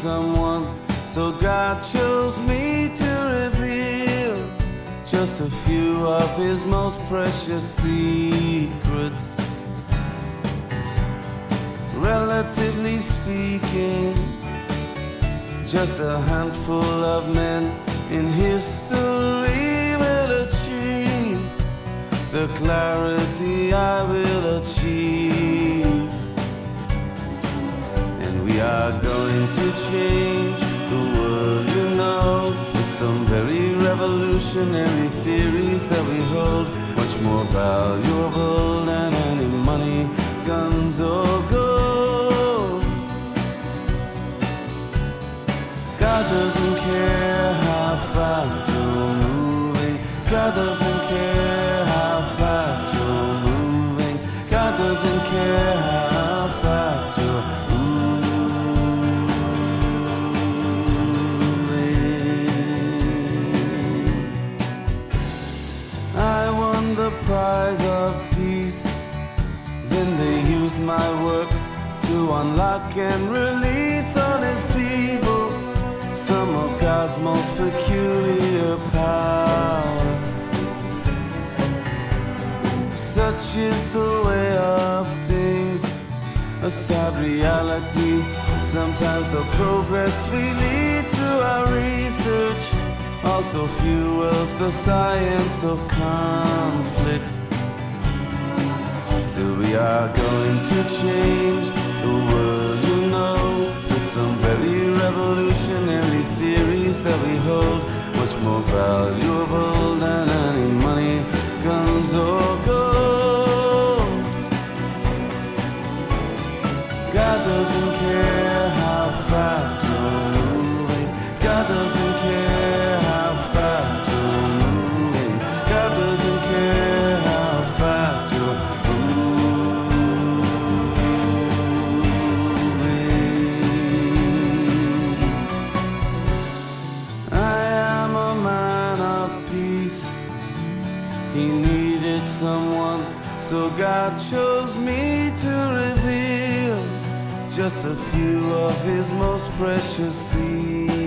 someone, so God chose me to reveal just a few of his most precious secrets. Relatively speaking, just a handful of men in history will achieve the clarity I will achieve. And we are going to change the world, you know, with some very revolutionary theories that we hold, much more valuable than any money, guns or gold. God doesn't care how fast you're moving. God doesn't care how fast you're moving. God doesn't care how fast you're moving. I won the prize of peace. Then they used my work to unlock and release honest people, some of God's most peculiar power. Such is the way of things, a sad reality. Sometimes the progress we lead through our research also fuels the science of conflict. Still we are going to change the world, you know, with some very revolutionary theories that we hold, much more valuable than any money, guns or gold. God doesn't care how fast you're moving. God doesn't care how fast you're moving. God doesn't care how fast you're moving. I am a man of peace. He needed someone, so God chose me to reveal just a few of his most precious secrets.